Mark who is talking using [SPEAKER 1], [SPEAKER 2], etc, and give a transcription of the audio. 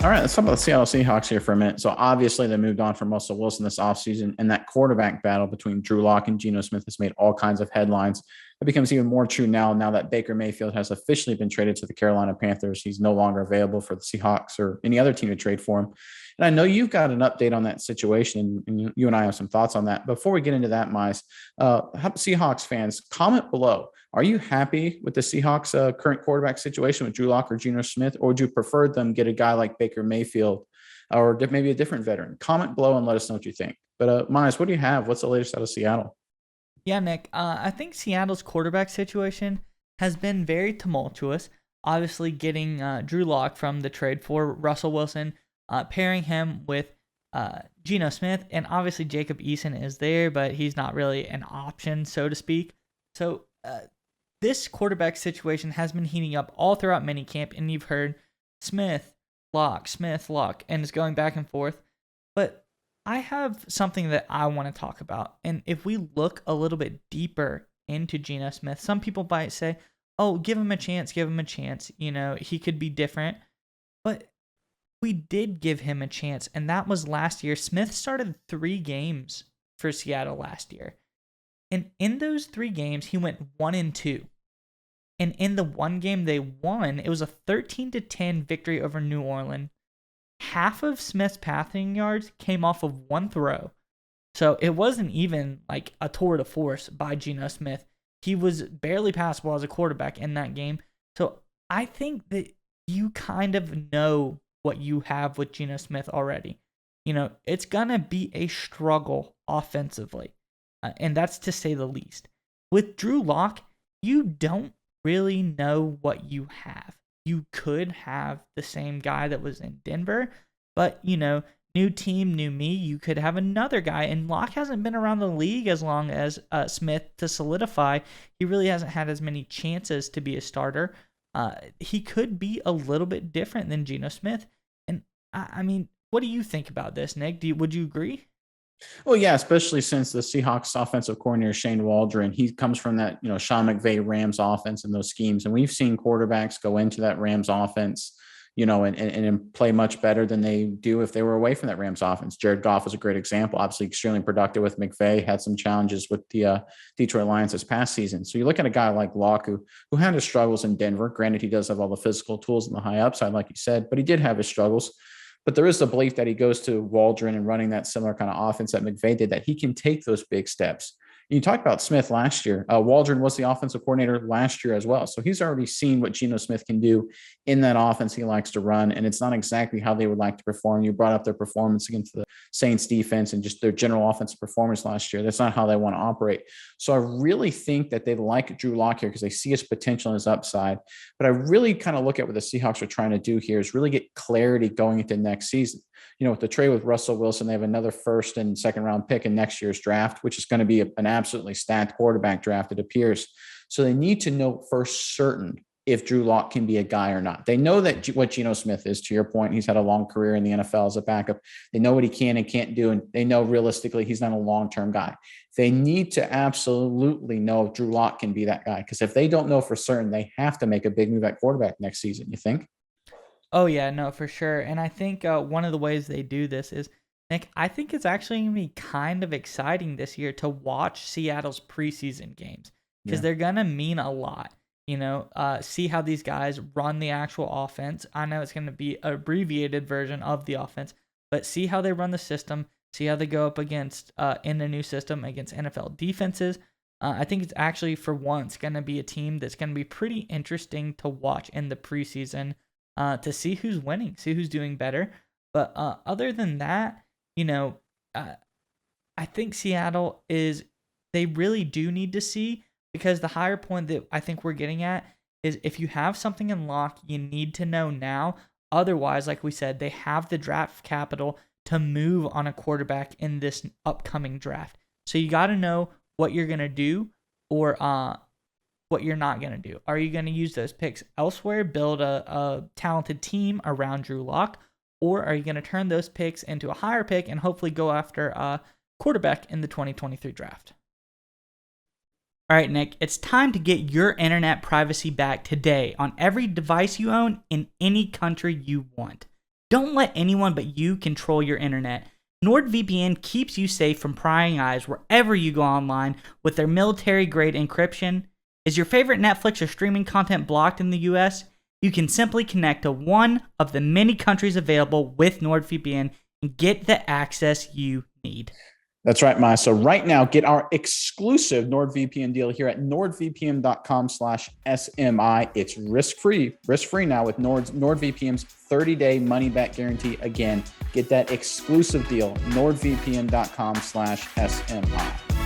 [SPEAKER 1] All right, let's talk about the Seattle Seahawks here for a minute. So obviously they moved on from Russell Wilson this offseason, and that quarterback battle between Drew Lock and Geno Smith has made all kinds of headlines. It becomes even more true now that Baker Mayfield has officially been traded to the Carolina Panthers. He's no longer available for the Seahawks or any other team to trade for him. And I know you've got an update on that situation, and you and I have some thoughts on that. Before we get into that, Mize, Seahawks fans, comment below. Are you happy with the Seahawks' current quarterback situation with Drew Lock or Geno Smith, or would you prefer them get a guy like Baker Mayfield or maybe a different veteran? Comment below and let us know what you think. But Miles, what do you have? What's the latest out of Seattle?
[SPEAKER 2] Yeah, Nick, I think Seattle's quarterback situation has been very tumultuous. Obviously, getting Drew Lock from the trade for Russell Wilson, pairing him with Geno Smith, and obviously Jacob Eason is there, but he's not really an option, so to speak. So this quarterback situation has been heating up all throughout minicamp, and you've heard Smith, Lock, and it's going back and forth. But I have something that I want to talk about. And if we look a little bit deeper into Geno Smith, some people might say, oh, give him a chance. You know, he could be different. But we did give him a chance, and that was last year. Smith started 3 games for Seattle last year. And in those 3 games, he went 1-2. And in the one game they won, it was a 13-10 victory over New Orleans. Half of Smith's passing yards came off of one throw. So it wasn't even like a tour de force by Geno Smith. He was barely passable as a quarterback in that game. So I think that you kind of know what you have with Geno Smith already. You know, it's going to be a struggle offensively. And that's to say the least. With Drew Lock, you don't really know what you have. You could have the same guy that was in Denver, but, you know, new team, new me, you could have another guy. And Locke hasn't been around the league as long as Smith to solidify. He really hasn't had as many chances to be a starter. He could be a little bit different than Geno Smith. And, I mean, what do you think about this, Nick? Would you agree?
[SPEAKER 1] Well, yeah, especially since the Seahawks offensive coordinator, Shane Waldron, he comes from that, Sean McVay Rams offense and those schemes. And we've seen quarterbacks go into that Rams offense, and play much better than they do if they were away from that Rams offense. Jared Goff was a great example, obviously extremely productive with McVay, had some challenges with the Detroit Lions this past season. So you look at a guy like Locke, who had his struggles in Denver. Granted, he does have all the physical tools and the high upside, like you said, but he did have his struggles. But there is the belief that he goes to Waldron and running that similar kind of offense that McVay did, that he can take those big steps. You talked about Smith last year. Waldron was the offensive coordinator last year as well. So he's already seen what Geno Smith can do in that offense he likes to run. And it's not exactly how they would like to perform. You brought up their performance against the Saints defense and just their general offensive performance last year. That's not how they want to operate. So I really think that they like Drew Lock here because they see his potential and his upside. But I really kind of look at what the Seahawks are trying to do here is really get clarity going into next season. With the trade with Russell Wilson, they have another first and second round pick in next year's draft, which is going to be an absolutely stacked quarterback draft, it appears. So they need to know for certain if Drew Lock can be a guy or not. They know that what Geno Smith is, to your point. He's had a long career in the NFL as a backup. They know what he can and can't do, and they know realistically he's not a long-term guy. They need to absolutely know if Drew Lock can be that guy, because if they don't know for certain, they have to make a big move at quarterback next season, you think?
[SPEAKER 2] Oh, yeah, no, for sure. And I think one of the ways they do this is, Nick, I think it's actually going to be kind of exciting this year to watch Seattle's preseason games because they're going to mean a lot. See how these guys run the actual offense. I know it's going to be an abbreviated version of the offense, but see how they run the system, see how they go up against, in the new system, against NFL defenses. I think it's actually, for once, going to be a team that's going to be pretty interesting to watch in the preseason. To see who's winning, see who's doing better. But other than that, I think Seattle they really do need to see, because the higher point that I think we're getting at is if you have something in lock, you need to know now. Otherwise, like we said, they have the draft capital to move on a quarterback in this upcoming draft. So you got to know what you're going to do, or what you're not going to do. Are you going to use those picks elsewhere, build a talented team around Drew Lock, or are you going to turn those picks into a higher pick and hopefully go after a quarterback in the 2023 draft? All right, Nick, it's time to get your internet privacy back today on every device you own in any country you want. Don't let anyone but you control your internet. NordVPN keeps you safe from prying eyes wherever you go online with their military-grade encryption. Is your favorite Netflix or streaming content blocked in the US? You can simply connect to one of the many countries available with NordVPN and get the access you need.
[SPEAKER 1] That's right, Maya. So right now, get our exclusive NordVPN deal here at nordvpn.com/SMI. It's risk-free now with NordVPN's 30-day money-back guarantee. Again, get that exclusive deal, nordvpn.com/SMI.